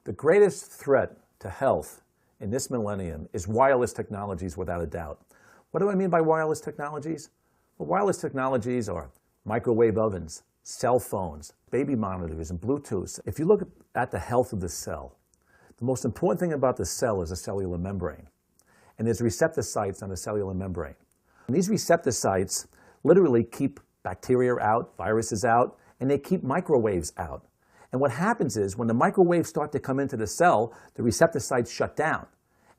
The greatest threat to health in this millennium is wireless technologies, without a doubt. What do I mean by wireless technologies? Well, wireless technologies are microwave ovens, cell phones, baby monitors, and Bluetooth. If you look at the health of the cell, the most important thing about the cell is a cellular membrane. And there's receptor sites on the cellular membrane. And these receptor sites literally keep bacteria out, viruses out, and they keep microwaves out. And what happens is when the microwaves start to come into the cell, the receptor sites shut down.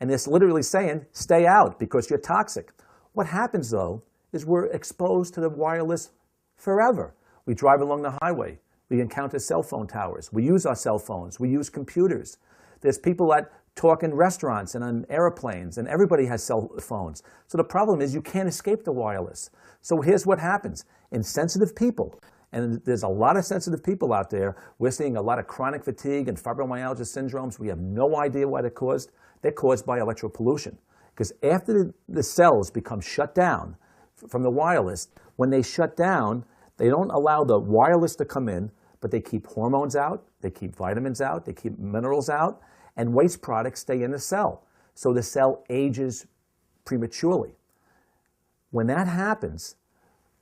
And it's literally saying, stay out because you're toxic. What happens though is we're exposed to the wireless forever. We drive along the highway. We encounter cell phone towers. We use our cell phones. We use computers. There's people that talk in restaurants and on airplanes, and everybody has cell phones. So the problem is you can't escape the wireless. So here's what happens. In sensitive people, and there's a lot of sensitive people out there, we're seeing a lot of chronic fatigue and fibromyalgia syndromes. We have no idea why they're caused. They're caused by electropollution. Because after the cells become shut down from the wireless, when they shut down, they don't allow the wireless to come in, but they keep hormones out, they keep vitamins out, they keep minerals out, and waste products stay in the cell. So the cell ages prematurely. When that happens,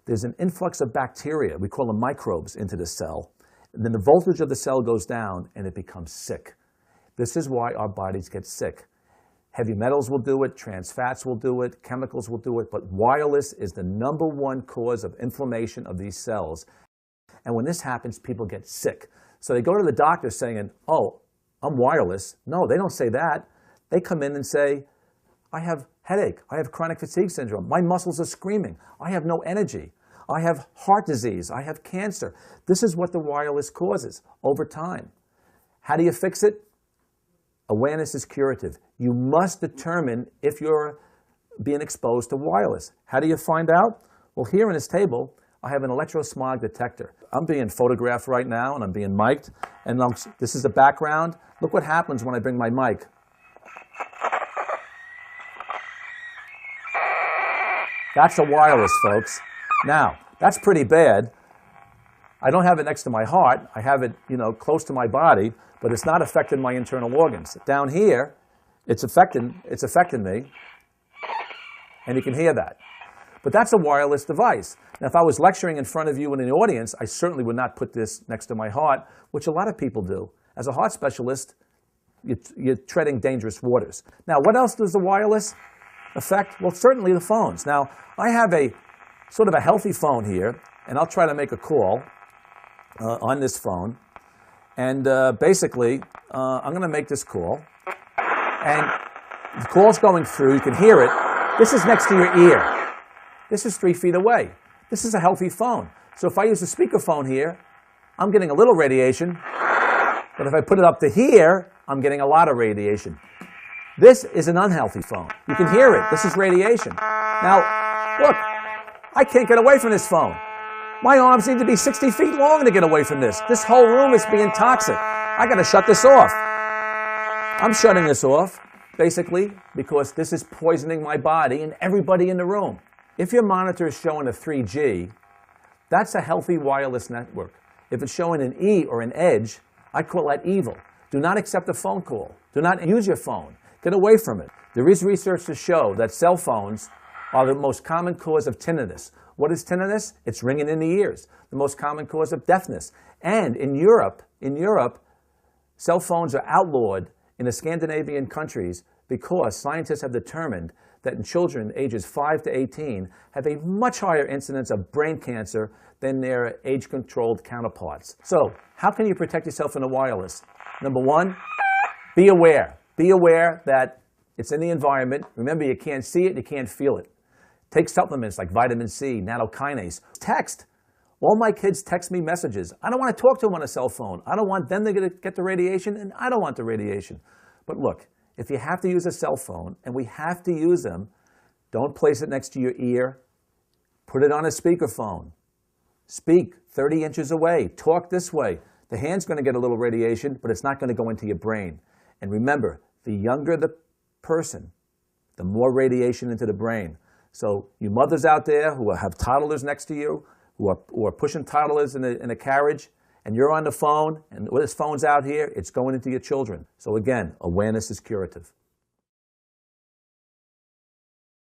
there's an influx of bacteria, we call them microbes, into the cell. And then the voltage of the cell goes down and it becomes sick. This is why our bodies get sick. Heavy metals will do it, trans fats will do it, chemicals will do it, but wireless is the #1 cause of inflammation of these cells. And when this happens, people get sick. So they go to the doctor saying, oh, I'm wireless. No, they don't say that. They come in and say, I have headache. I have chronic fatigue syndrome. My muscles are screaming. I have no energy. I have heart disease. I have cancer. This is what the wireless causes over time. How do you fix it? Awareness is curative. You must determine if you're being exposed to wireless. How do you find out? Well, here on this table, I have an Elektrosmog detector. I'm being photographed right now, and I'm being mic'd. And this is the background. Look what happens when I bring my mic. That's a wireless, folks. Now, that's pretty bad. I don't have it next to my heart. I have it, close to my body, but it's not affecting my internal organs. Down here, it's affecting me, and you can hear that. But that's a wireless device. Now, if I was lecturing in front of you in an audience, I certainly would not put this next to my heart, which a lot of people do. As a heart specialist, you're treading dangerous waters. Now, what else does the wireless affect? Well, certainly the phones. Now, I have a sort of a healthy phone here, and I'll try to make a call on this phone. And basically, I'm going to make this call. And the call's going through. You can hear it. This is next to your ear. This is 3 feet away. This is a healthy phone. So if I use a speakerphone here, I'm getting a little radiation. But if I put it up to here, I'm getting a lot of radiation. This is an unhealthy phone. You can hear it. This is radiation. Now, look, I can't get away from this phone. My arms need to be 60 feet long to get away from this. This whole room is being toxic. I got to shut this off. I'm shutting this off, basically, because this is poisoning my body and everybody in the room. If your monitor is showing a 3G, that's a healthy wireless network. If it's showing an E or an edge, I call that evil. Do not accept a phone call. Do not use your phone. Get away from it. There is research to show that cell phones are the most common cause of tinnitus. What is tinnitus? It's ringing in the ears. The most common cause of deafness. And in Europe, cell phones are outlawed in the Scandinavian countries because scientists have determined that in children ages 5 to 18 have a much higher incidence of brain cancer than their age-controlled counterparts. So, how can you protect yourself in the wireless? Number one, be aware. Be aware that it's in the environment. Remember, you can't see it, you can't feel it. Take supplements like vitamin C, nattokinase. Text. All my kids text me messages. I don't want to talk to them on a cell phone. I don't want them to get the radiation, and I don't want the radiation. But look, if you have to use a cell phone, and we have to use them, don't place it next to your ear. Put it on a speakerphone. Speak 30 inches away. Talk this way. The hand's going to get a little radiation, but it's not going to go into your brain. And remember, the younger the person, the more radiation into the brain. So you mothers out there who have toddlers next to you, who are pushing toddlers in a carriage, and you're on the phone, and this phone's out here, it's going into your children. So again, awareness is curative.